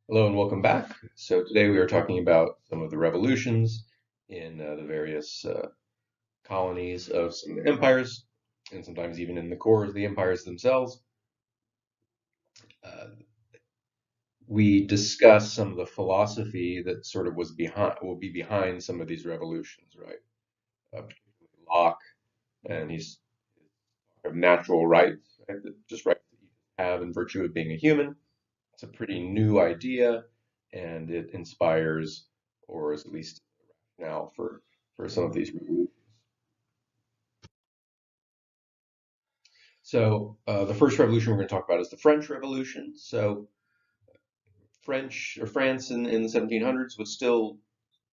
Hello and welcome back. So today we are talking about some of the revolutions in the various colonies of some of the empires, and sometimes even in the core of the empires themselves. Uh, we discuss some of the philosophy that sort of will be behind some of these revolutions, right? Particularly Locke and his of natural rights, right? Just rights that you have in virtue of being a human. It's a pretty new idea, and it inspires, or is at least now for some of these revolutions. So the first revolution we're going to talk about is the French Revolution. So French or France in the 1700s was still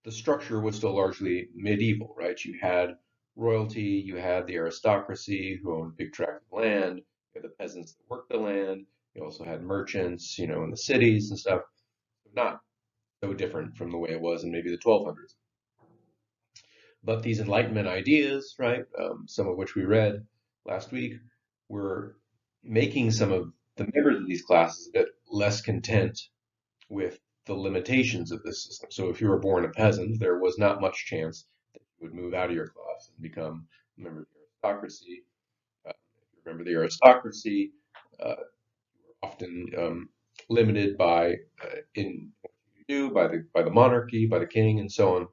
the structure was still largely medieval, right? You had royalty, you had the aristocracy who owned big tracts of land, you had the peasants that worked the land, you also had merchants, in the cities and stuff. Not so different from the way it was in maybe the 1200s. But these Enlightenment ideas, right, some of which we read last week, were making some of the members of these classes a bit less content with the limitations of this system. So if you were born a peasant, there was not much chance that you would move out of your class and become a member of the aristocracy. If you remember the aristocracy, often limited by in what you do by the monarchy, by the king, and so on.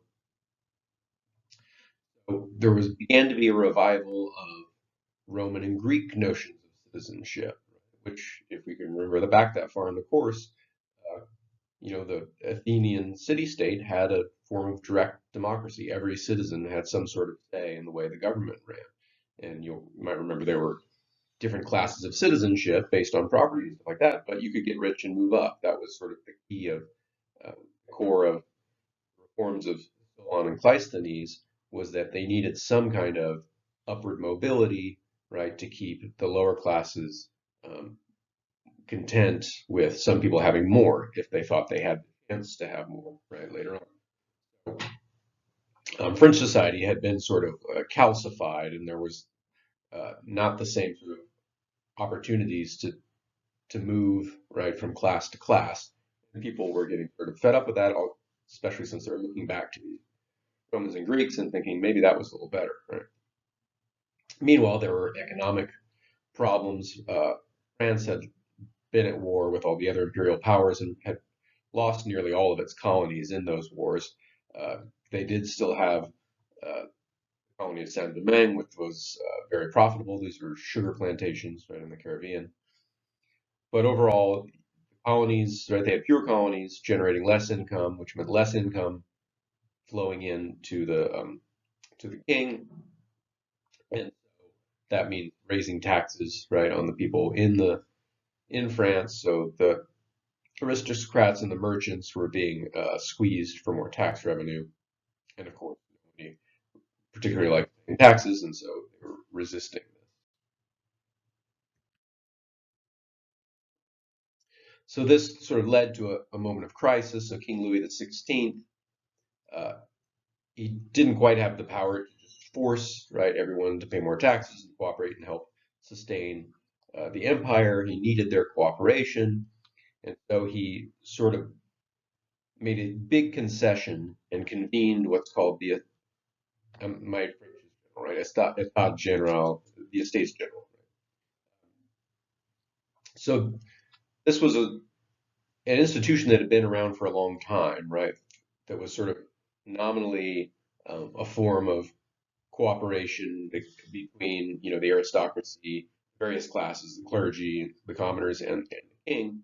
So there began to be a revival of Roman and Greek notions of citizenship, which, if we can remember back that far in the course, uh, the Athenian city-state had a form of direct democracy. Every citizen had some sort of say in the way the government ran. And you might remember there were different classes of citizenship based on property and stuff like that, but you could get rich and move up. That was sort of the key of core of reforms of Solon and Cleisthenes was that they needed some kind of upward mobility, right, to keep the lower classes um, content with some people having more if they thought they had the chance to have more, right, later on. French society had been sort of calcified, and there was not the same sort of opportunities to move right from class to class. And people were getting sort of fed up with that, especially since they're looking back to the Romans and Greeks and thinking maybe that was a little better. Right? Meanwhile, there were economic problems. France had been at war with all the other imperial powers and had lost nearly all of its colonies in those wars. Uh, they did still have the colony of Saint Domingue, which was very profitable. These were sugar plantations right in the Caribbean. But overall, colonies, right, they had fewer colonies generating less income, which meant less income flowing in to the king, and that means raising taxes, right, on the people in France. So the aristocrats and the merchants were being squeezed for more tax revenue, and of course, nobody particularly liked paying taxes, and so they were resisting this. So this sort of led to a moment of crisis. So King Louis XVI, uh, he didn't quite have the power to just force right everyone to pay more taxes and cooperate and help sustain the empire. He needed their cooperation, and so he sort of made a big concession and convened what's called the my French is general, right? État General, the Estates General. So this was an institution that had been around for a long time, right? That was sort of nominally a form of cooperation between, the aristocracy, various classes, the clergy, the commoners, and the king.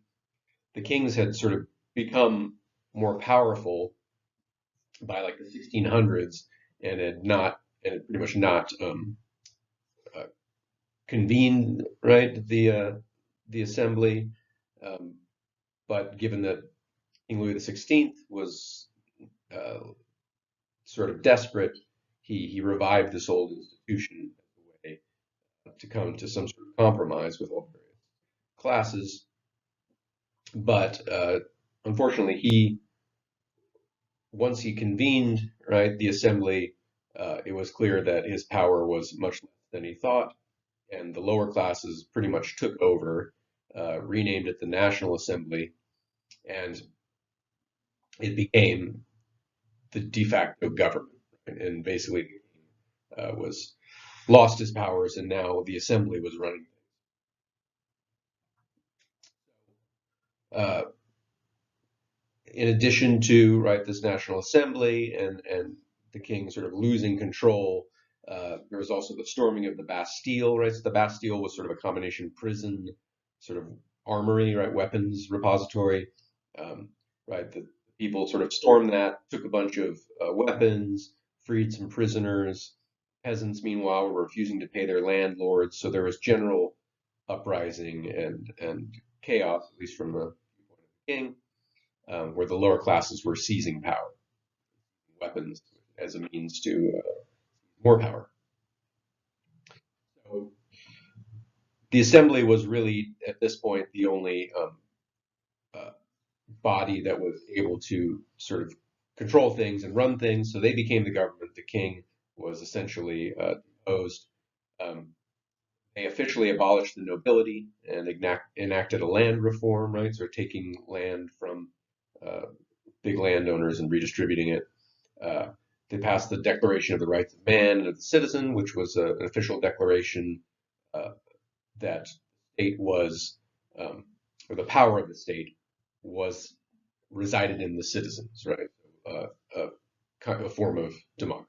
The kings had sort of become more powerful by like the 1600s and had pretty much not uh, convened right the assembly. Um, but given that King Louis XVI was uh, sort of desperate, he revived this old institution as a way to come to some sort of compromise with all various classes. But unfortunately, once he convened right the assembly, it was clear that his power was much less than he thought, and the lower classes pretty much took over, renamed it the National Assembly, and it became the de facto government, right? And basically was lost his powers, and now the assembly was running. Uh, in addition to right this National Assembly and the king sort of losing control, there was also the storming of the Bastille. Right, so the Bastille was sort of a combination prison, sort of armory, right, weapons repository. Um, right, the people sort of stormed that, took a bunch of weapons, freed some prisoners. Peasants, meanwhile, were refusing to pay their landlords, so there was general uprising and chaos, at least from the point of the king, where the lower classes were seizing power, weapons as a means to more power. So the assembly was really, at this point, the only uh, body that was able to sort of control things and run things. So they became the government. The king was essentially deposed. Um, they officially abolished the nobility and enacted a land reform, right? So taking land from uh, big landowners and redistributing it. Uh, they passed the Declaration of the Rights of Man and of the Citizen, which was an official declaration uh, that state was, or the power of the state was resided in the citizens, right? Uh, a form of democracy.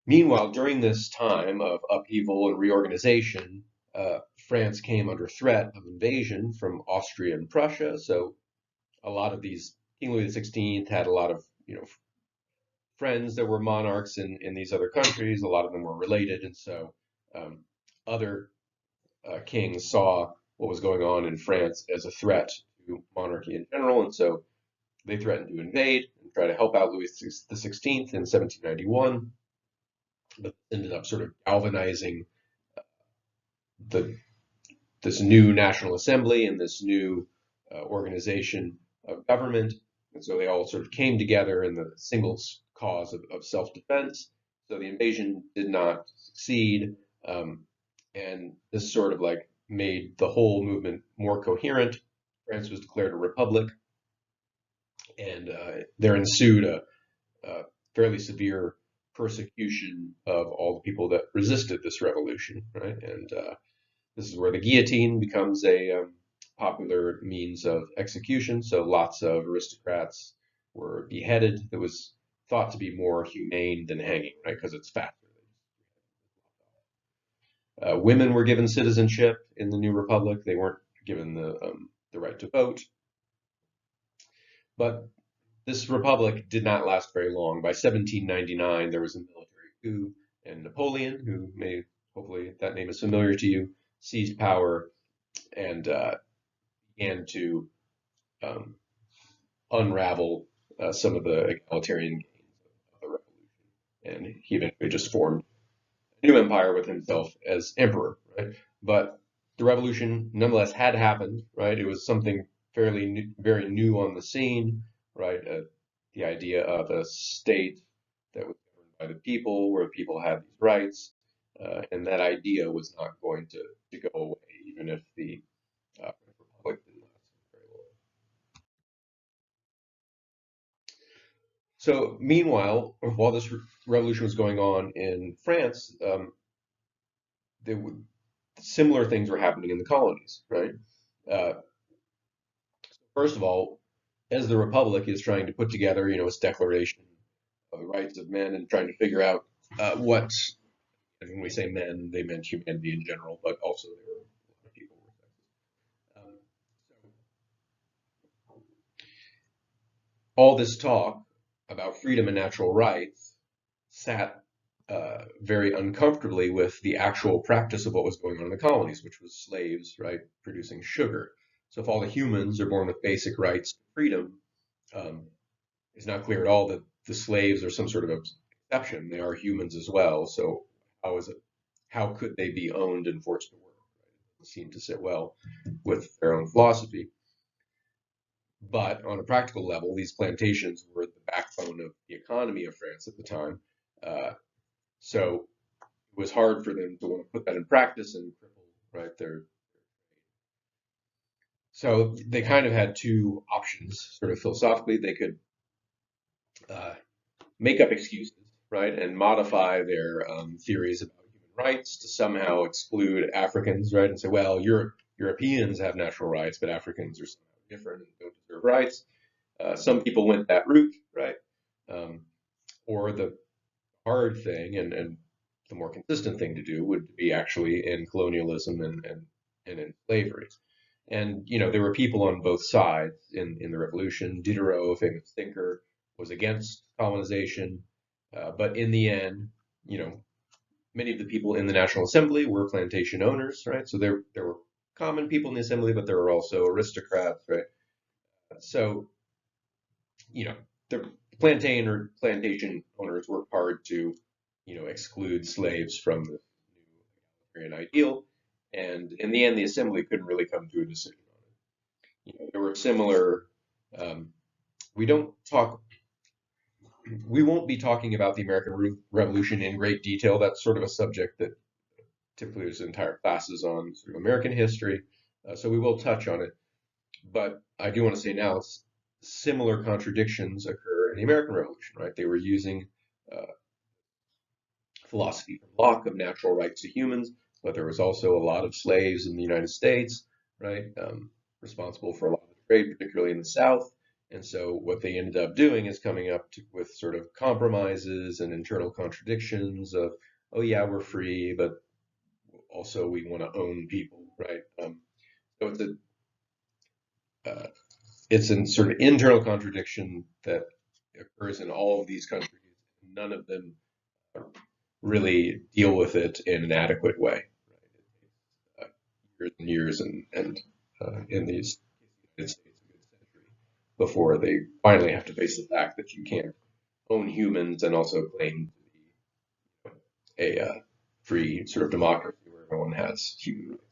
Meanwhile, during this time of upheaval and reorganization, France came under threat of invasion from Austria and Prussia. So a lot of these King Louis XVI had a lot of friends that were monarchs in these other countries. A lot of them were related, and so um, other kings saw what was going on in France as a threat to monarchy in general, and so they threatened to invade and try to help out Louis XVI in 1791. But ended up sort of galvanizing the this new National Assembly and this new organization of government. And so they all sort of came together in the single cause of self-defense. So the invasion did not succeed. And this sort of like made the whole movement more coherent. France was declared a republic, and there ensued a fairly severe persecution of all the people that resisted this revolution, right? And this is where the guillotine becomes a popular means of execution. So lots of aristocrats were beheaded. It was thought to be more humane than hanging, right? Because it's faster. Women were given citizenship in the new republic. They weren't given the right to vote. But this republic did not last very long. By 1799, there was a military coup, and Napoleon, who may hopefully that name is familiar to you, seized power and began to um, unravel some of the egalitarian gains of the revolution. And he eventually just formed a new empire with himself as emperor, right? But the revolution nonetheless had happened, right? It was something fairly new, very new on the scene, right? The idea of a state that was governed by the people, where people had these rights, and that idea was not going to go away, even if the republic didn't last very long. So, meanwhile, while this revolution was going on in France, there were, similar things were happening in the colonies, right? Uh, First of all, as the Republic is trying to put together, its declaration of the rights of men and trying to figure out what, and when we say men, they meant humanity in general, but also there were a lot of people who were sexist. So all this talk about freedom and natural rights sat very uncomfortably with the actual practice of what was going on in the colonies, which was slaves, right, producing sugar. So if all the humans are born with basic rights to freedom, um, it's not clear at all that the slaves are some sort of exception. They are humans as well. So how is it? How could they be owned and forced to work? Right? It seemed to sit well with their own philosophy. But on a practical level, these plantations were the backbone of the economy of France at the time. So it was hard for them to want to put that in practice and cripple, right, their. So they kind of had two options, sort of philosophically. They could uh, make up excuses, right, and modify their theories about human rights to somehow exclude Africans, right, and say, well, Europeans have natural rights, but Africans are somehow different and don't deserve rights. Some people went that route, right, um, or the hard thing and the more consistent thing to do would be actually in colonialism and in slavery. And there were people on both sides in the revolution. Diderot, a famous thinker, was against colonization, but in the end, you know, many of the people in the National Assembly were plantation owners, right? So there were common people in the assembly, but there were also aristocrats, right? So the plantation owners worked hard to exclude slaves from the new agrarian ideal, and in the end, the assembly couldn't really come to a decision on it. There were similar. Um, we don't talk. We won't be talking about the American Revolution in great detail. That's sort of a subject that typically there's entire classes on sort of American history. So we will touch on it. But I do want to say now, similar contradictions occur in the American Revolution, right? They were using uh, philosophy from Locke of natural rights to humans, but there was also a lot of slaves in the United States, right? Responsible for a lot of the trade, particularly in the South. And so what they ended up doing is coming up with sort of compromises and internal contradictions of, oh yeah, we're free, but also we want to own people, right? So uh, it's a sort of internal contradiction that occurs in all of these countries. None of them really deal with it in an adequate way. Right? Years and years, and in these United States, a good century before they finally have to face the fact that you can't own humans and also claim to be a free sort of democracy where everyone has human rights.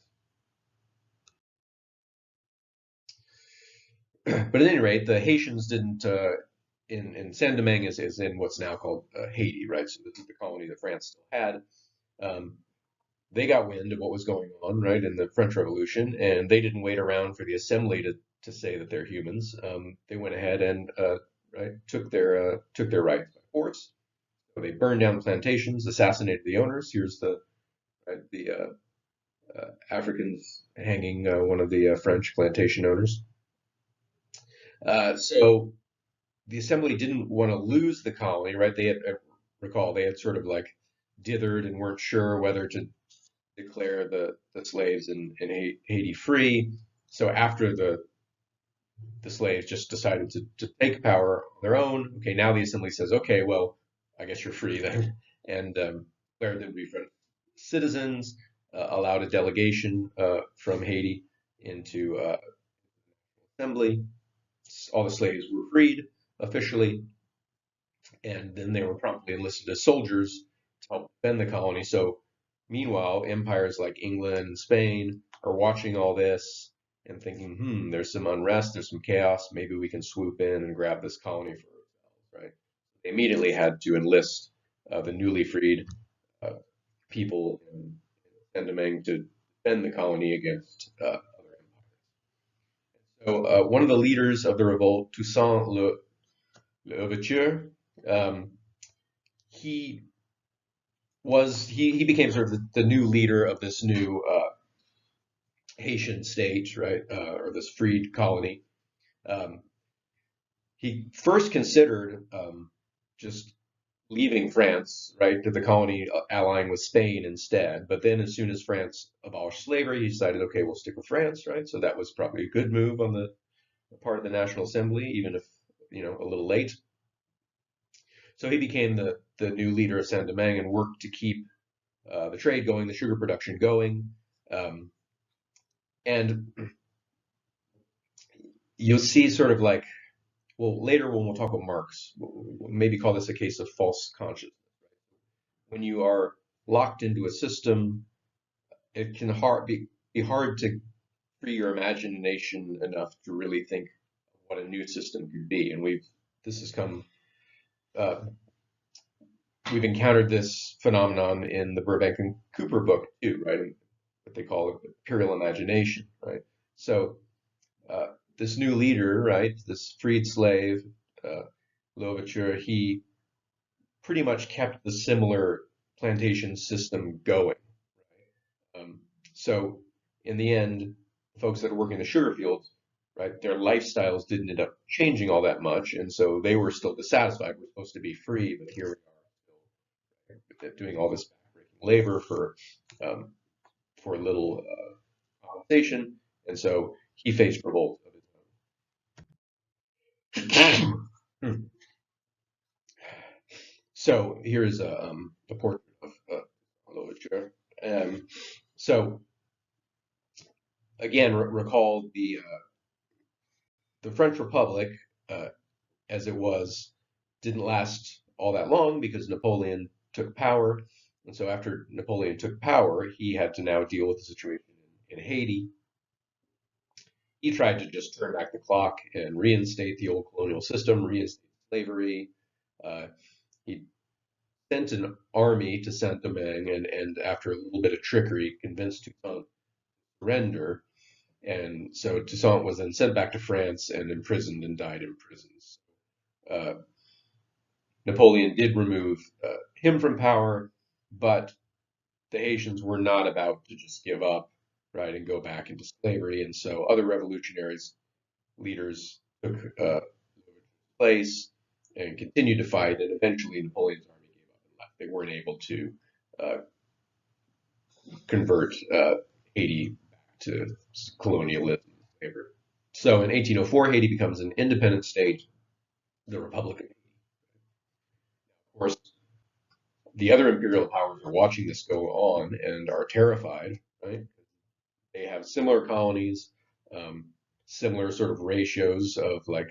But at any rate, the Haitians didn't. In Saint Domingue is in what's now called Haiti, right? So this is the colony that France still had. Um, they got wind of what was going on, right, in the French Revolution, and they didn't wait around for the assembly to say that they're humans. They went ahead and right, took their rights by force. So they burned down the plantations, assassinated the owners. Here's the Africans hanging one of the French plantation owners. So the assembly didn't want to lose the colony, right? They had, recall, they had sort of like dithered and weren't sure whether to declare the slaves in Haiti free. So after the slaves just decided to take power on their own, okay, now the assembly says, okay, well, I guess you're free then, and declared them to be French citizens, allowed a delegation from Haiti into assembly. All the slaves were freed officially, and then they were promptly enlisted as soldiers to help defend the colony. So meanwhile, empires like England and Spain are watching all this and thinking, there's some unrest, there's some chaos, maybe we can swoop in and grab this colony for ourselves, right? They immediately had to enlist the newly freed uh, people in Saint-Domingue to defend the colony against other empires. So one of the leaders of the revolt, Toussaint Louverture, um, he he became sort of the new leader of this new Haitian state, right, or this freed colony. Um, he first considered just leaving France, right, to the colony allying with Spain instead. But then, as soon as France abolished slavery, he decided, okay, we'll stick with France, right? So that was probably a good move on the part of the National Assembly, even if a little late. So he became the new leader of Saint Domingue and worked to keep the trade going, the sugar production going. Um, and you'll see sort of like, well, later when we'll talk about Marx, we'll maybe call this a case of false consciousness. When you are locked into a system, it can be hard to free your imagination enough to really think what a new system could be. And this has come, uh, we've encountered this phenomenon in the Burbank and Cooper book too, right? What they call imperial imagination, right? So this new leader, right, this freed slave, Louverture, he pretty much kept the similar plantation system going. Um, so in the end, folks that are working the sugar fields, right, their lifestyles didn't end up changing all that much, and so they were still dissatisfied. We're supposed to be free, but here we are doing all this backbreaking labor for little compensation, and so he faced revolt of his own. So here's a portrait of Louverture. So again, recall the French Republic, uh, as it was, didn't last all that long because Napoleon took power. And so after Napoleon took power, he had to now deal with the situation in Haiti. He tried to just turn back the clock and reinstate the old colonial system, reinstate slavery. Uh, he sent an army to Saint Domingue, and after a little bit of trickery, convinced Toussaint to surrender. And so Toussaint was then sent back to France and imprisoned and died in prisons. Uh, Napoleon did remove him from power, but the Haitians were not about to just give up, right, and go back into slavery. And so other revolutionaries, leaders took place and continued to fight. And eventually Napoleon's army gave up and left. They weren't able to uh, convert Haiti back to colonialism and slavery. So in 1804, Haiti becomes an independent state, the Republic of Haiti. Of course, the other imperial powers are watching this go on and are terrified, right? They have similar colonies, um, similar sort of ratios of like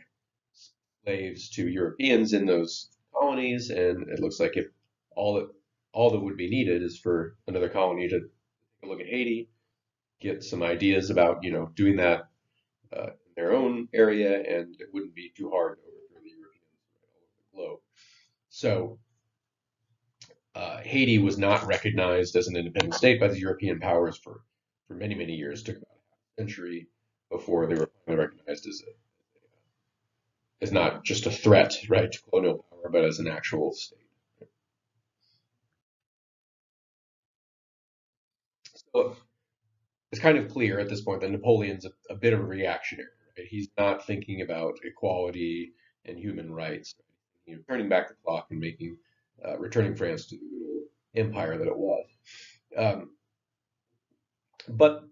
slaves to Europeans in those colonies, and it looks like if all that all that would be needed is for another colony to take a look at Haiti, get some ideas about doing that in their own area, and it wouldn't be too hard to overthrow the Europeans all over the globe. So Haiti was not recognized as an independent state by the European powers for many, many years. It took about a century before they were finally recognized as not just a threat, right, to colonial power, but as an actual state. So it's kind of clear at this point that Napoleon's a bit of a reactionary. Right? He's not thinking about equality and human rights. Turning back the clock and returning France to the good old empire that it was. Um, but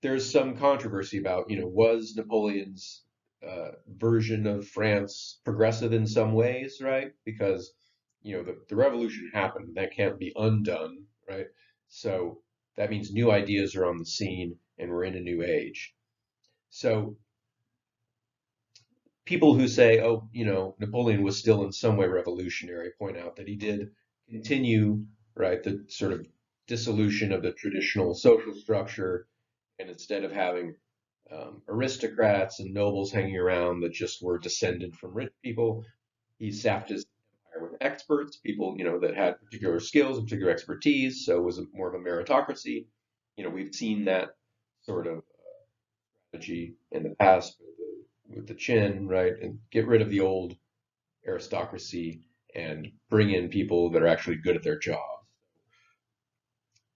there's some controversy about, was Napoleon's version of France progressive in some ways, right? Because, the revolution happened, that can't be undone, right? So that means new ideas are on the scene and we're in a new age. So people who say, oh, Napoleon was still in some way revolutionary point out that he did continue, right, the sort of dissolution of the traditional social structure. And instead of having aristocrats and nobles hanging around that just were descended from rich people, he staffed his empire with experts, people that had particular skills and particular expertise. So it was more of a meritocracy. We've seen that sort of strategy in the past with the Qin, right, and get rid of the old aristocracy and bring in people that are actually good at their jobs.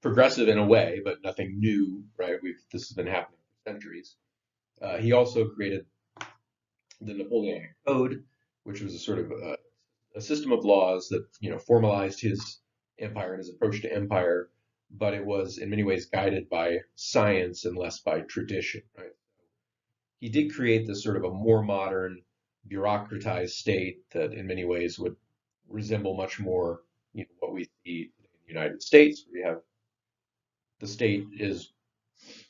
Progressive in a way, but nothing new, right? This has been happening for centuries. He also created the Napoleonic Code, which was a sort of a system of laws that formalized his empire and his approach to empire, but it was in many ways guided by science and less by tradition. Right? He did create this sort of a more modern, bureaucratized state that in many ways would resemble much more what we see in the United States, where you have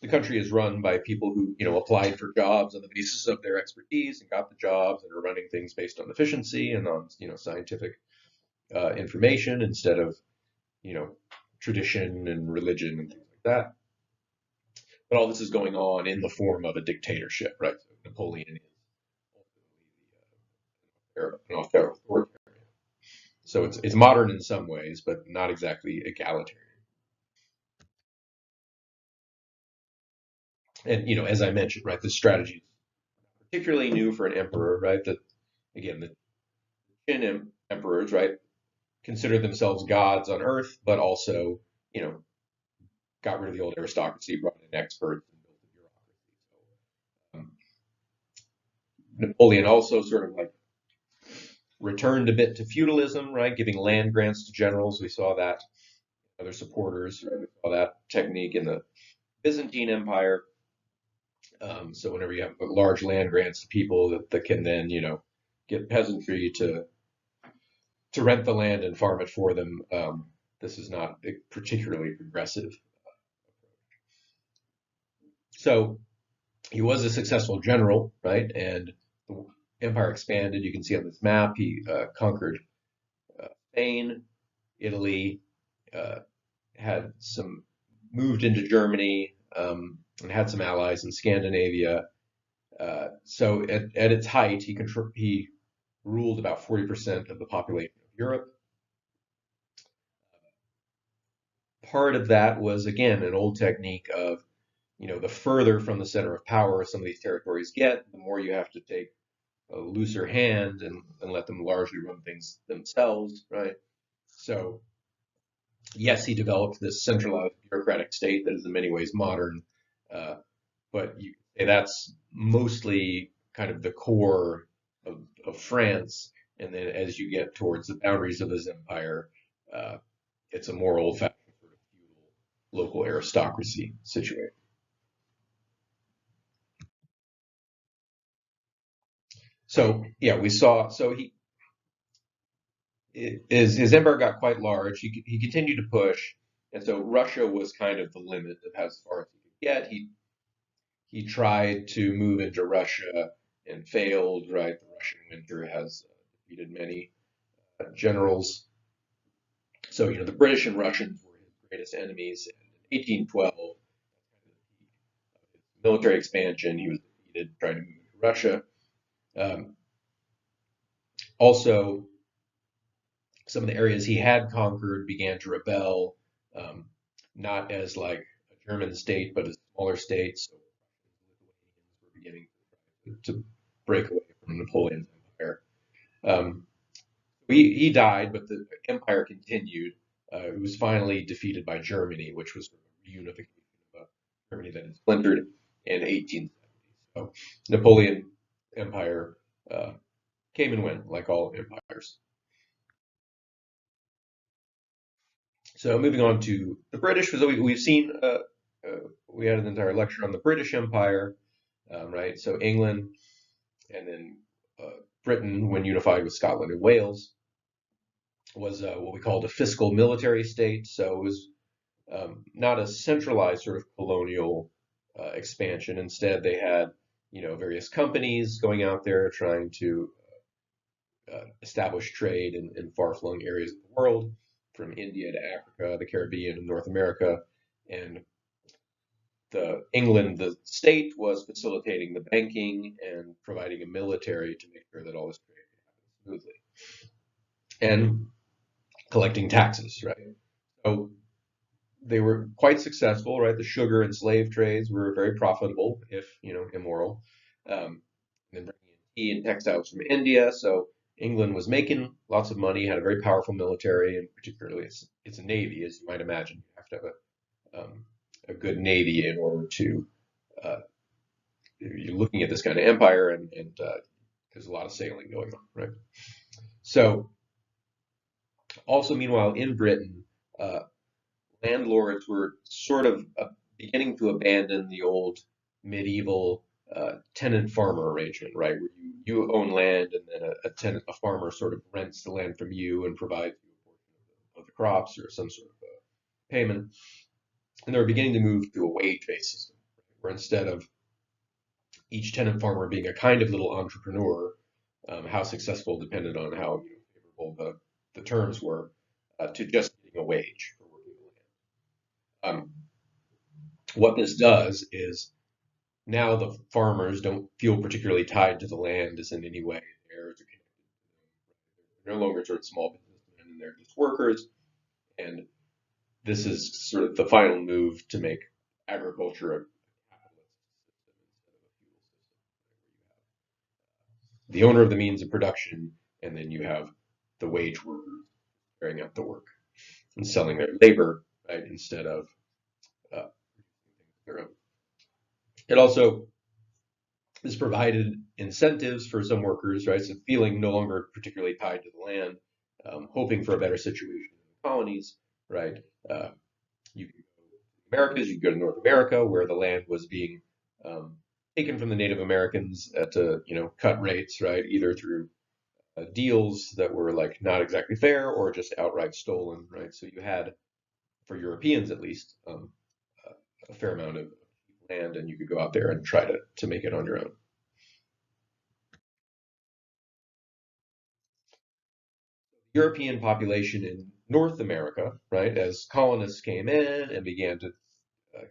the country is run by people who applied for jobs on the basis of their expertise and got the jobs and are running things based on efficiency and on scientific information instead of tradition and religion and things like that. But all this is going on in the form of a dictatorship, right? So Napoleon is ultimately an authoritarian. So it's modern in some ways, but not exactly egalitarian. And as I mentioned, right, this strategy is particularly new for an emperor, right? That again, the Qin emperors, right, considered themselves gods on earth, but also, you know, got rid of the old aristocracy, brought in experts, and built a bureaucracy. Napoleon also sort of like returned a bit to feudalism, right, giving land grants to generals. We saw that other supporters, right? We saw that technique in the Byzantine Empire. So whenever you have large land grants to people that can then, get peasantry to rent the land and farm it for them, this is not a particularly progressive. So he was a successful general, right? And the empire expanded. You can see on this map, he conquered Spain, Italy, uh, had some moved into Germany, and had some allies in Scandinavia. So at its height, he ruled about 40% of the population of Europe. Part of that was, again, an old technique of, the further from the center of power some of these territories get, the more you have to take a looser hand and let them largely run things themselves, right? So, yes, he developed this centralized bureaucratic state that is in many ways modern, uh, but that's mostly kind of the core of France. And then as you get towards the boundaries of his empire, uh, it's a more old-fashioned sort of feudal local aristocracy situation. So yeah, we saw. So his empire got quite large. He continued to push, and so Russia was kind of the limit of how far as he could get. He tried to move into Russia and failed. Right, the Russian winter has defeated many generals. So the British and Russians were his greatest enemies. And in 1812, military expansion, he was defeated trying to move into Russia. Um, Also, some of the areas he had conquered began to rebel, um, not as like a German state, but as smaller states. So Lithuanians were beginning to break away from Napoleon's empire. Um, he died, but the empire continued. It was finally defeated by Germany, which was a reunification of Germany that had splintered in 1870. So Napoleon empire came and went, like all empires. So moving on to the British, so we've seen we had an entire lecture on the British Empire, right? So England and then Britain, when unified with Scotland and Wales, was what we called a fiscal military state. So it was not a centralized sort of colonial expansion. Instead, they had various companies going out there trying to establish trade in far-flung areas of the world, from India to Africa, the Caribbean, and North America. And the state, was facilitating the banking and providing a military to make sure that all this trade could happen smoothly, and collecting taxes, right? So they were quite successful, right? The sugar and slave trades were very profitable, if immoral. Then bringing in tea and textiles from India, so England was making lots of money, had a very powerful military, and particularly it's a navy, as you might imagine. You have to have a good navy in order to uh, you're looking at this kind of empire, and there's a lot of sailing going on, right? So also, meanwhile, in Britain, uh, landlords were sort of beginning to abandon the old medieval tenant farmer arrangement, right? Where you own land and then a farmer sort of rents the land from you and provides you a portion of the crops or some sort of payment. And they were beginning to move to a wage-based system, where instead of each tenant farmer being a kind of little entrepreneur, how successful depended on how favorable the terms were, to just getting a wage for working the land. What this does is now the farmers don't feel particularly tied to the land as in any way heirs or connected to them. They're no longer sort of small businessmen, and they're just workers. And this is sort of the final move to make agriculture a capitalist the owner of the means of production, and then you have the wage workers carrying out the work and selling their labor, right, instead of uh, their own. It also has provided incentives for some workers, right? So feeling no longer particularly tied to the land, hoping for a better situation in the colonies, right? You can go to the Americas, you can go to North America, where the land was being um, taken from the Native Americans at cut rates, right? Either through deals that were like not exactly fair or just outright stolen, right? So you had, for Europeans at least, a fair amount of land, and you could go out there and try to make it on your own. European population in North America, right, as colonists came in and began to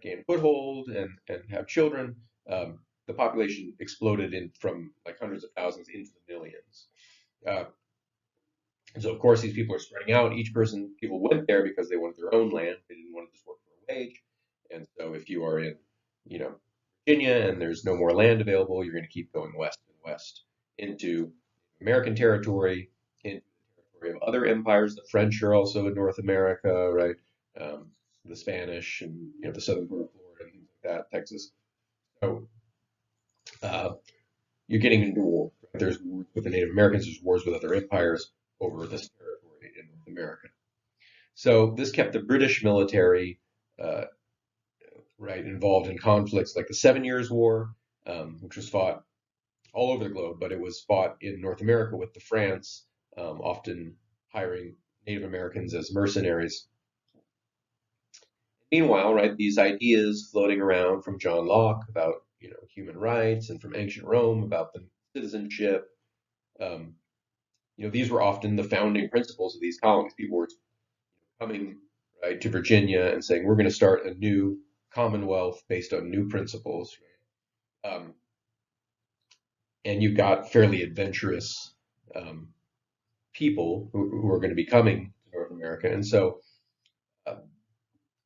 gain foothold and have children, the population exploded in from like hundreds of thousands into the millions. Uh, so of course these people are spreading out. People went there because they wanted their own land. They didn't want to just work for a wage. And so if you are in, you know, Virginia and there's no more land available, you're going to keep going west and west into American territory, into the territory of other empires. The French are also in North America, right? Um, the Spanish and the southern part of Florida and things like that, Texas. So uh, you're getting into war. Right? There's wars with the Native Americans. There's wars with other empires over this territory in North America. So this kept the British military uh, right involved in conflicts like the Seven Years' War, which was fought all over the globe, but it was fought in North America with the France, often hiring Native Americans as mercenaries. Meanwhile, right, these ideas floating around from John Locke about human rights and from ancient Rome about the citizenship, um, these were often the founding principles of these colonies. People were coming right to Virginia and saying we're going to start a new commonwealth based on new principles. Right? And you've got fairly adventurous um, people who are going to be coming to North America, and so uh,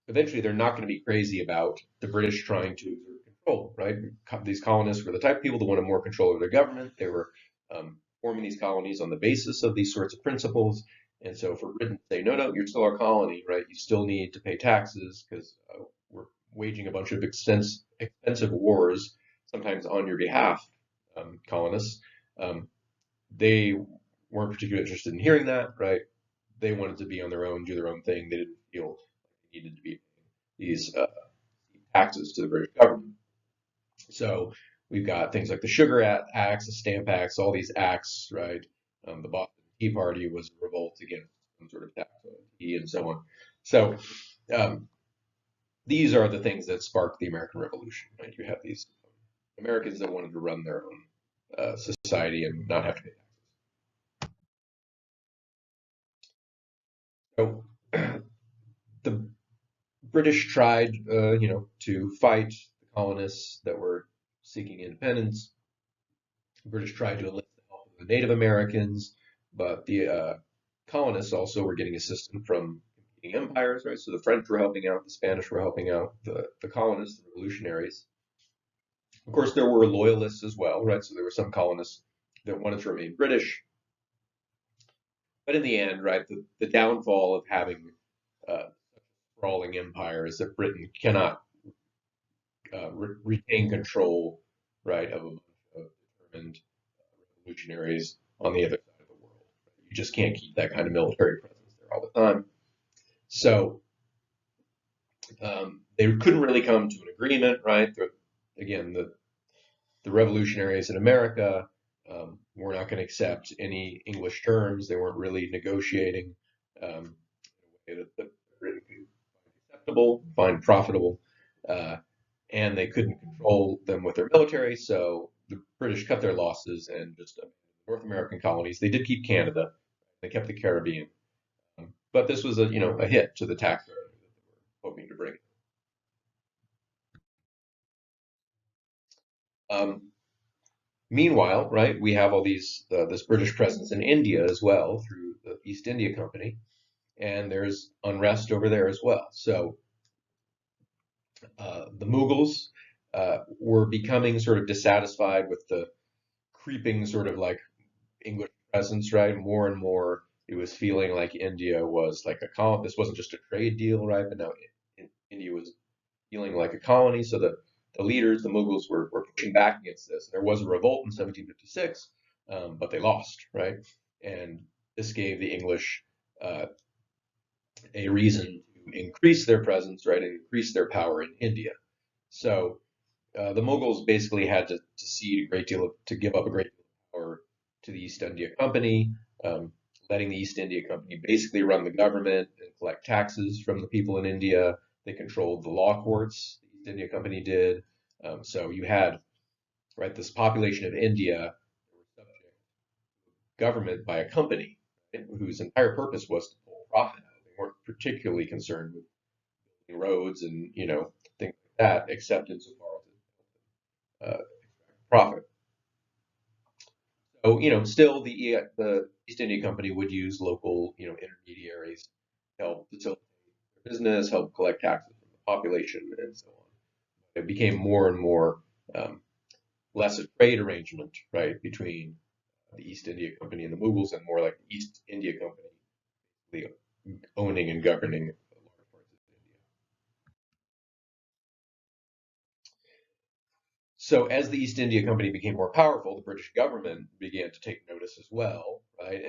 eventually they're not going to be crazy about the British trying to exert control, right? These colonists were the type of people that wanted more control over their government. They were forming these colonies on the basis of these sorts of principles. And so for Britain to say, no, no, you're still our colony, right? You still need to pay taxes because we're waging a bunch of expensive wars, sometimes on your behalf, colonists. Um, they weren't particularly interested in hearing that, right? They wanted to be on their own, do their own thing. They didn't feel they needed to be these taxes to the British government. So we've got things like the Sugar Acts, the Stamp Acts, all these acts, right? The Boston Tea Party was a revolt against some sort of tax on tea and so on. So um, these are the things that sparked the American Revolution, right? You have these Americans that wanted to run their own society and not have to pay taxes. So the British tried, to fight the colonists that were seeking independence. The British tried to enlist the help of the Native Americans, but the colonists also were getting assistance from competing empires, right? So the French were helping out, the Spanish were helping out the colonists, the revolutionaries. Of course, there were loyalists as well, right? So there were some colonists that wanted to remain British. But in the end, right, the downfall of having sprawling empire is that Britain cannot retain control, right, of a bunch of determined revolutionaries on the other side of the world. You just can't keep that kind of military presence there all the time. So they couldn't really come to an agreement, right? Again, the revolutionaries in America were not going to accept any English terms. They weren't really negotiating in a way that Britain could find acceptable, find profitable. And they couldn't control them with their military, so the British cut their losses and just North American colonies. They did keep Canada, they kept the Caribbean, but this was a hit to the tax revenue that they were hoping to bring. Um, Meanwhile, right, we have all this British presence in India as well through the East India Company, and there's unrest over there as well. So the Mughals were becoming sort of dissatisfied with the creeping sort of like English presence, right? More and more, it was feeling like India was like a colony. This wasn't just a trade deal, right? But now India was feeling like a colony. So the leaders, the Mughals, were pushing back against this. There was a revolt in 1756, but they lost, right? And this gave the English uh, a reason to increase their presence, right, and increase their power in India. So the Mughals basically had to cede a great deal to give up a great deal of power to the East India Company, um, letting the East India Company basically run the government and collect taxes from the people in India. They controlled the law courts, the East India Company did. So you had, right, this population of India government by a company, right, whose entire purpose was to pull profit out. They weren't particularly concerned with roads and things like that, except insofar as profit. So still the East India Company would use local intermediaries to help facilitate their business, help collect taxes from the population, and so on. It became more and more um, less a trade arrangement, right, between the East India Company and the Mughals, and more like the East India Company owning and governing large parts of India. So as the East India Company became more powerful, the British government began to take notice as well, right?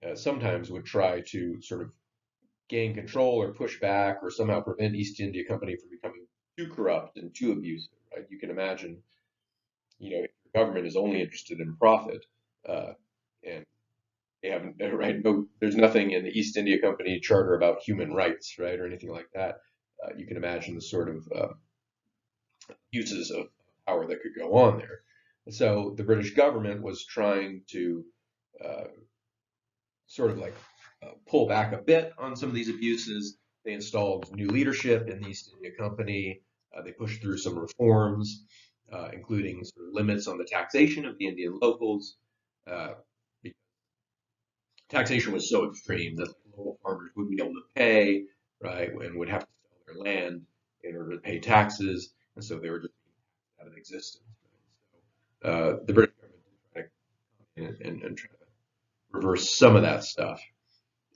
And sometimes would try to sort of gain control or push back or somehow prevent East India Company from becoming too corrupt and too abusive, right? You can imagine, if the government is only interested in profit, and they haven't, right? No, there's nothing in the East India Company charter about human rights, right, or anything like that. You can imagine the sort of uses of power that could go on there. So the British government was trying to uh, sort of like pull back a bit on some of these abuses. They installed new leadership in the East India Company. They pushed through some reforms, including sort of limits on the taxation of the Indian locals. Uh, Taxation was so extreme that local farmers wouldn't be able to pay, right, and would have to sell their land in order to pay taxes, and so they were just out of existence. The British government tried to come in and try to reverse some of that stuff.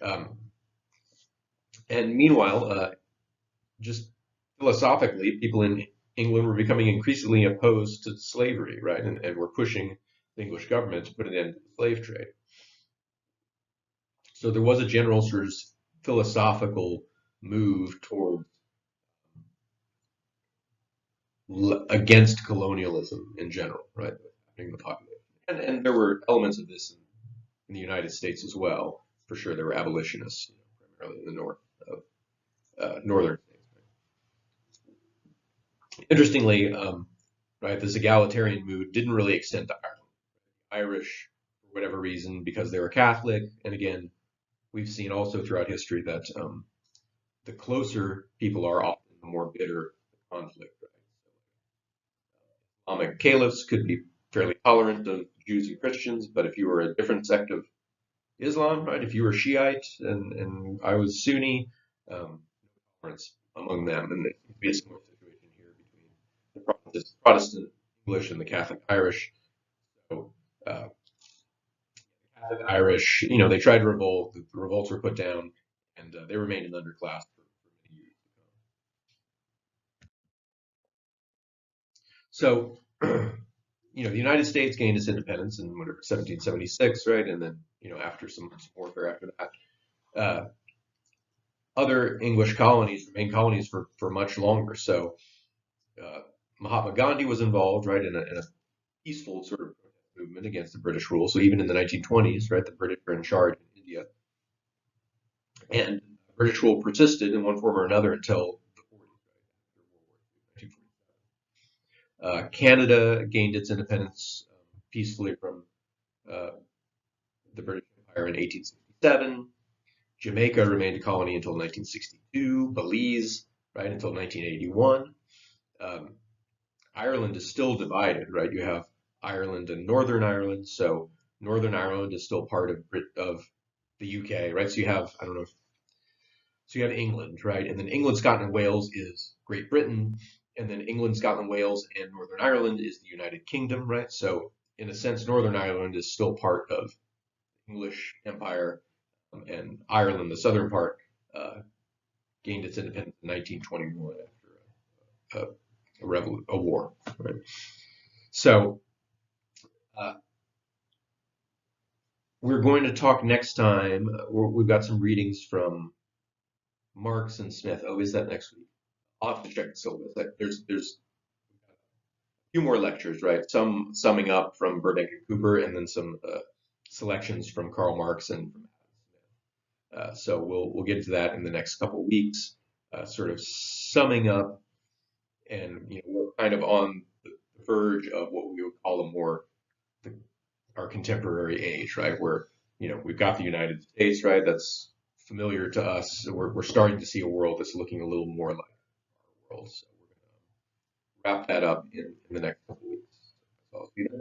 Um, and meanwhile, just philosophically, people in England were becoming increasingly opposed to slavery, right, and were pushing the English government to put an end to the slave trade. So there was a general sort of philosophical move toward against colonialism in general, right? The population, and there were elements of this in the United States as well. For sure, there were abolitionists, primarily in the north of northern states. Interestingly, right, this egalitarian mood didn't really extend to Ireland. Irish, for whatever reason, because they were Catholic, and again, we've seen also throughout history that the closer people are, often the more bitter the conflict. Right? Islamic caliphs could be fairly tolerant of Jews and Christians, but if you were a different sect of Islam, right, if you were Shiite and I was Sunni, tolerance among them, and it could be a similar situation here between the Protestant English and the Catholic Irish. So, Catholic Irish, they tried to revolt. The revolts were put down, and they remained an underclass for many years. So, the United States gained its independence in whatever 1776, right? And then, after some warfare after that, other English colonies remained colonies for much longer. So, uh, Mahatma Gandhi was involved, right, in a peaceful sort of movement against the British rule. So even in the 1920s, right, the British were in charge in India, and British rule persisted in one form or another until the 40s, right? Canada gained its independence peacefully from uh, the British Empire in 1867. Jamaica remained a colony until 1962. Belize, right, until 1981. Um, Ireland is still divided, right? You have Ireland and Northern Ireland. So Northern Ireland is still part of the UK, right? So you have, I don't know, so you have England, right? And then England, Scotland, and Wales is Great Britain. And then England, Scotland, Wales, and Northern Ireland is the United Kingdom, right? So in a sense, Northern Ireland is still part of English Empire, and Ireland, the southern part, gained its independence in 1921 after a war. Right? So uh, we're going to talk next time. We've got some readings from Marx and Smith. Oh, is that next week? I'll have to check the syllabus. There's a few more lectures, right? Some summing up from Burbank and Cooper, and then some selections from Karl Marx and from Adam Smith. So we'll get into that in the next couple of weeks, sort of summing up, and we're kind of on the verge of what we would call a more our contemporary age, right? Where we've got the United States, right? That's familiar to us. So we're starting to see a world that's looking a little more like our world. So we're going to wrap that up in the next couple of weeks. So I'll see you then.